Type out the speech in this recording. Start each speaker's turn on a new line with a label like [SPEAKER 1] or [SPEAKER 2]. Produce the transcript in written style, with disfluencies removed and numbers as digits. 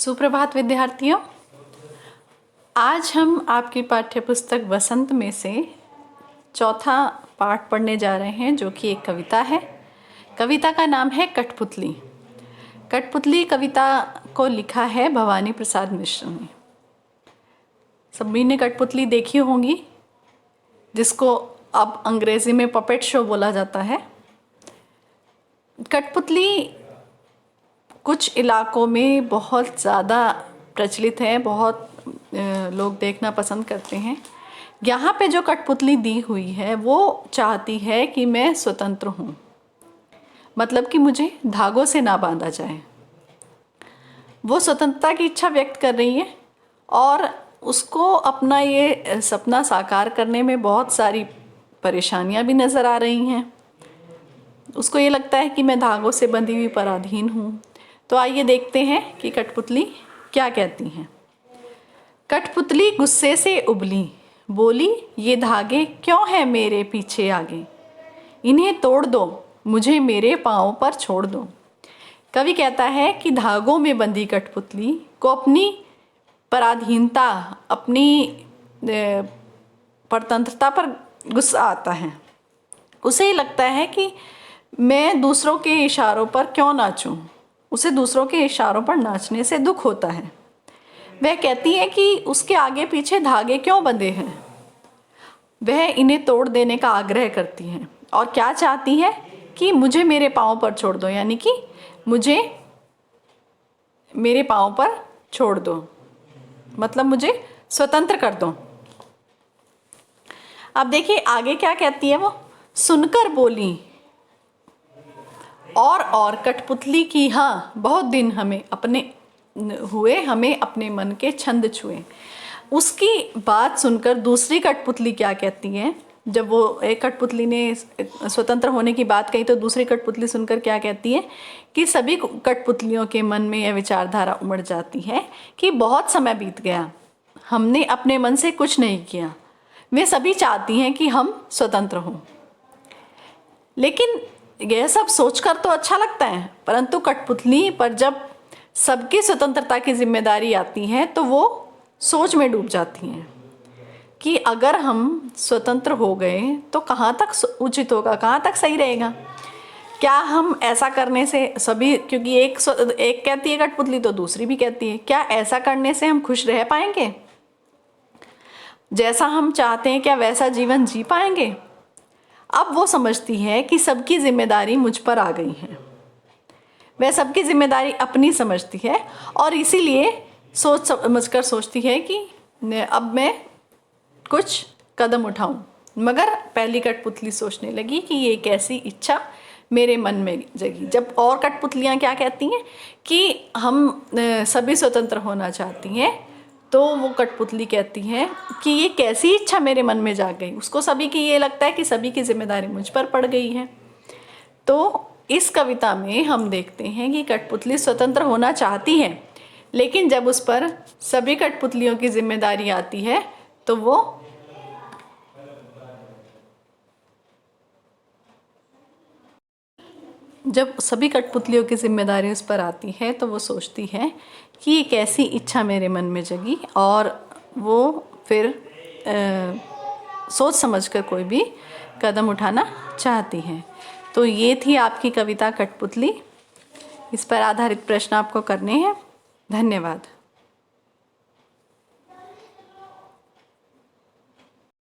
[SPEAKER 1] सुप्रभात विद्यार्थियों, आज हम आपकी पाठ्यपुस्तक वसंत में से चौथा पाठ पढ़ने जा रहे हैं, जो कि एक कविता है। कविता का नाम है कठपुतली। कठपुतली कविता को लिखा है भवानी प्रसाद मिश्र ने। सभी ने कठपुतली देखी होंगी, जिसको अब अंग्रेजी में पपेट शो बोला जाता है। कठपुतली कुछ इलाकों में बहुत ज़्यादा प्रचलित है, बहुत लोग देखना पसंद करते हैं। यहाँ पे जो कठपुतली दी हुई है वो चाहती है कि मैं स्वतंत्र हूँ, मतलब कि मुझे धागों से ना बांधा जाए। वो स्वतंत्रता की इच्छा व्यक्त कर रही है और उसको अपना ये सपना साकार करने में बहुत सारी परेशानियाँ भी नज़र आ रही हैं। उसको ये लगता है कि मैं धागों से बंधी हुई पराधीन हूँ। तो आइए देखते हैं कि कठपुतली क्या कहती हैं। कठपुतली गुस्से से उबली, बोली ये धागे क्यों हैं मेरे पीछे आगे, इन्हें तोड़ दो, मुझे मेरे पाँव पर छोड़ दो। कवि कहता है कि धागों में बंधी कठपुतली को अपनी पराधीनता, अपनी परतंत्रता पर गुस्सा आता है। उसे लगता है कि मैं दूसरों के इशारों पर क्यों नाचूं। उसे दूसरों के इशारों पर नाचने से दुख होता है। वह कहती है कि उसके आगे पीछे धागे क्यों बंधे हैं। वह इन्हें तोड़ देने का आग्रह करती है और क्या चाहती है कि मुझे मेरे पाँव पर छोड़ दो, यानी कि मुझे मेरे पाँव पर छोड़ दो, मतलब मुझे स्वतंत्र कर दो। अब देखिए आगे क्या कहती है वो। सुनकर बोली और कठपुतली की हाँ बहुत दिन हमें अपने मन के छंद छुए। उसकी बात सुनकर दूसरी कठपुतली क्या कहती है। जब वो एक कठपुतली ने स्वतंत्र होने की बात कही तो दूसरी कठपुतली सुनकर क्या कहती है कि सभी कठपुतलियों के मन में यह विचारधारा उमड़ जाती है कि बहुत समय बीत गया, हमने अपने मन से कुछ नहीं किया। वे सभी चाहती हैं कि हम स्वतंत्र हों। लेकिन यह सब सोचकर तो अच्छा लगता है, परंतु कठपुतली पर जब सबकी स्वतंत्रता की जिम्मेदारी आती है तो वो सोच में डूब जाती हैं कि अगर हम स्वतंत्र हो गए तो कहाँ तक उचित होगा, कहाँ तक सही रहेगा। क्या हम ऐसा करने से सभी, क्योंकि एक कहती है कठपुतली तो दूसरी भी कहती है, क्या ऐसा करने से हम खुश रह पाएंगे, जैसा हम चाहते हैं क्या वैसा जीवन जी पाएंगे। अब वो समझती है कि सबकी जिम्मेदारी मुझ पर आ गई है। वह सबकी जिम्मेदारी अपनी समझती है और इसीलिए सोच समझकर सोचती है कि अब मैं कुछ कदम उठाऊं। मगर पहली कठपुतली सोचने लगी कि ये कैसी इच्छा मेरे मन में जगी। जब और कठपुतलियां क्या कहती हैं कि हम सभी स्वतंत्र होना चाहती हैं, तो वो कठपुतली कहती है कि ये कैसी इच्छा मेरे मन में जाग गई। उसको सभी की ये लगता है कि सभी की जिम्मेदारी मुझ पर पड़ गई है। तो इस कविता में हम देखते हैं कि कठपुतली स्वतंत्र होना चाहती है, लेकिन जब उस पर सभी कठपुतलियों की जिम्मेदारी आती है तो वो सोचती है कि ये कैसी इच्छा मेरे मन में जगी, और वो फिर सोच समझकर कोई भी कदम उठाना चाहती है। तो ये थी आपकी कविता कठपुतली। इस पर आधारित प्रश्न आपको करने हैं। धन्यवाद।